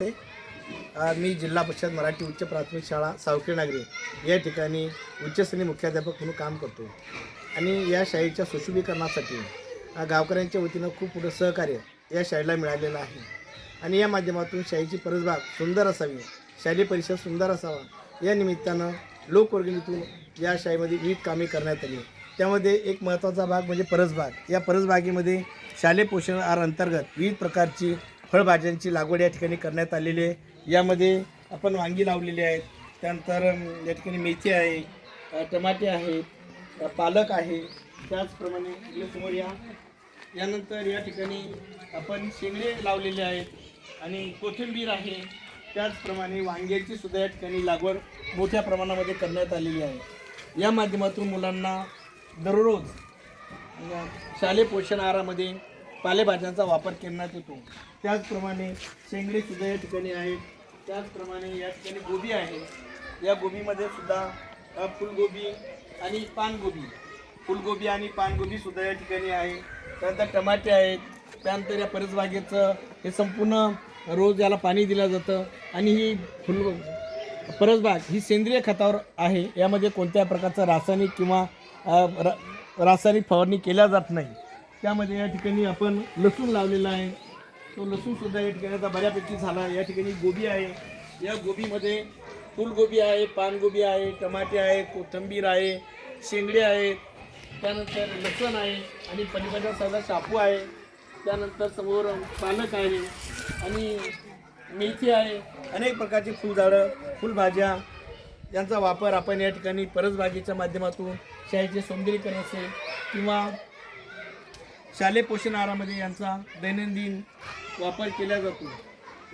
मी जिल्हा परिषद मराठी उच्च प्राथमिक शाळा सावखेड नागरी या ठिकाणी उच्चस्तरीय मुख्याध्यापक म्हणून काम करतो आणि या शाळेच्या सुशोभीकरणासाठी गावकऱ्यांच्या वतीनं खूप मोठं सहकार्य या शाळेला मिळालेलं आहे आणि या माध्यमातून शाळेची परसबाग सुंदर असावी, शालेय परिसर सुंदर असावा या निमित्तानं लोकवर्गणीतून या शाळेमध्ये विविध कामे करण्यात आली। त्यामध्ये एक महत्त्वाचा भाग म्हणजे परसबाग। या परसबागेमध्ये शालेय पोषण आहार अंतर्गत विविध प्रकारची फळभाज्यांची लागवड या ठिकाणी करण्यात आलेली आहे। यामध्ये आपण वांगी लावलेली आहेत, त्यानंतर या ठिकाणी मेथी आहे, टमाटे आहेत, पालक आहे, त्याचप्रमाणे इकडे समोर यानंतर या ठिकाणी आपण शेंगडे लावलेले आहेत आणि कोथिंबीर आहे, त्याचप्रमाणे वांग्याची सुद्धा या ठिकाणी लागवड मोठ्या प्रमाणामध्ये करण्यात आलेली आहे। या माध्यमातून मुलांना दररोज शालेय पोषण आहारामध्ये पालेभाज्यांचा वापर करण्यात येतो। त्याचप्रमाणे शेंगडे सुद्धा या ठिकाणी आहेत, त्याचप्रमाणे या ठिकाणी गोबी आहे, या गोबीमध्ये सुद्धा फुलगोबी आणि पानगोबी, फुलगोबी आणि पानगोबी सुद्धा या ठिकाणी आहे। त्यानंतर टमाटे आहेत, त्यानंतर या परसबागेचं हे संपूर्ण रोज याला पाणी दिलं जातं आणि ही परसबाग ही सेंद्रिय खतावर आहे। यामध्ये कोणत्या प्रकारचं रासायनिक किंवा रासायनिक फवारणी केल्या जात नाही। त्यामध्ये या ठिकाणी आपण लसूण लावलेला आहे, तो लसूणसुद्धा या ठिकाणी आता बऱ्यापैकी झाला। या ठिकाणी गोबी आहे, या गोबीमध्ये फुलगोबी आहे, पानगोबी आहे, टमाटे आहे, कोथिंबीर आहे, शेंगडे आहेत, त्यानंतर लसूण आहे आणि पलीकडचा साधा शापू आहे, त्यानंतर समोर पालक आहे आणि मेथी आहे। अनेक प्रकारची फुलझाडं, फुलभाज्या यांचा वापर आपण या ठिकाणी परसबागेच्या माध्यमातून शाळेचे सौंदर्यीकरण असेल किंवा शालेय पोषण आहारामध्ये यांचा दैनंदिन वापर केला जातो।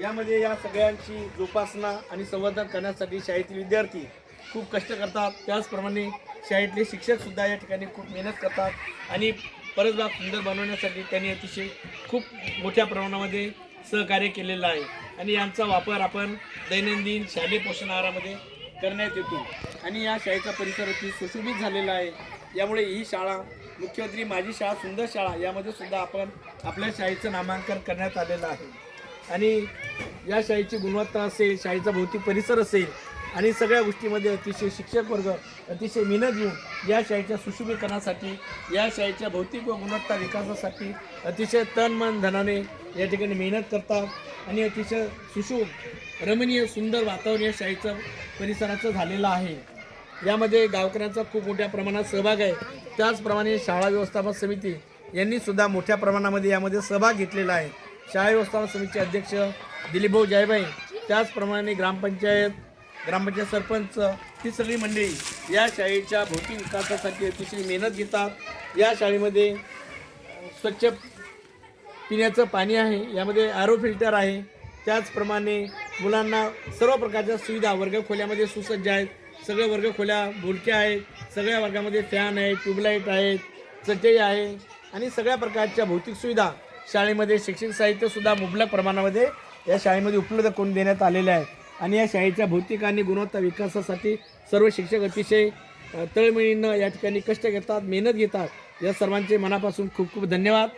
यामध्ये या सगळ्यांची जोपासना आणि संवर्धन करण्यासाठी शाळेतील विद्यार्थी खूप कष्ट करतात, त्याचप्रमाणे शाळेतले शिक्षकसुद्धा या ठिकाणी खूप मेहनत करतात आणि परसबाग सुंदर बनवण्यासाठी त्यांनी अतिशय खूप मोठ्या प्रमाणामध्ये सहकार्य केलेलं आहे आणि यांचा वापर आपण दैनंदिन शालेय पोषण आहारामध्ये करण्यात येतो आणि या शाळेचा परिसर अति सुशोभित झालेला आहे। यामुळे ही शाळा मुख्यमंत्री माझी शाळा सुंदर शाळा यामध्ये सुद्धा आपण आपल्या शाळेचं नामांकन करण्यात आलेलं आहे आणि या शाळेची गुणवत्ता असेल, शाळेचा भौतिक परिसर असेल आणि सगळ्या गोष्टीमध्ये अतिशय शिक्षक वर्ग अतिशय मेहनत घेऊन या शाळेच्या सुशोभीकरणासाठी, या शाळेच्या भौतिक व गुणवत्ता विकासासाठी अतिशय तन मन धनाने या ठिकाणी मेहनत करतात आणि अतिशय सुशोभ रमणीय सुंदर वातावरण या शाळेचं परिसराचं झालेलं आहे। यामध्ये गावकऱ्यांचा खूप मोठ्या प्रमाणात सहभाग आहे। त्याचप्रमाणे शाळा व्यवस्थापन समिती यांनी सुद्धा मोठ्या प्रमाणामध्ये यामध्ये सहभाग घेतलेला आहे। शाळा व्यवस्थापन समितीचे अध्यक्ष दिलीपभाऊ जायबाई, त्याचप्रमाणे ग्रामपंचायत सरपंच ही सगळी मंडळी या शाळेच्या भौतिक विकासासाठी अतिशय मेहनत घेतात। या शाळेमध्ये स्वच्छ पिण्याचं पाणी आहे, यामध्ये आरो फिल्टर आहे, त्याचप्रमाणे मुलांना सर्व प्रकारच्या सुविधा वर्गखोल्यामध्ये सुसज्ज आहेत। सगळे वर्गखोल्या बोलक्या आहेत, सगळ्या वर्गामध्ये फॅन आहे, ट्यूबलाईट आहेत, चटई आहे आणि सगळ्या प्रकारच्या भौतिक सुविधा शाळेमध्ये शैक्षणिक साहित्यसुद्धा मुबलक प्रमाणामध्ये या शाळेमध्ये उपलब्ध करून देण्यात आलेले आहे आणि या शाळेच्या भौतिक आणि गुणवत्ता विकासासाठी सर्व शिक्षक अतिशय तळमळीनं या ठिकाणी कष्ट घेतात, मेहनत घेतात। या सर्वांचे मनापासून खूप खूप धन्यवाद।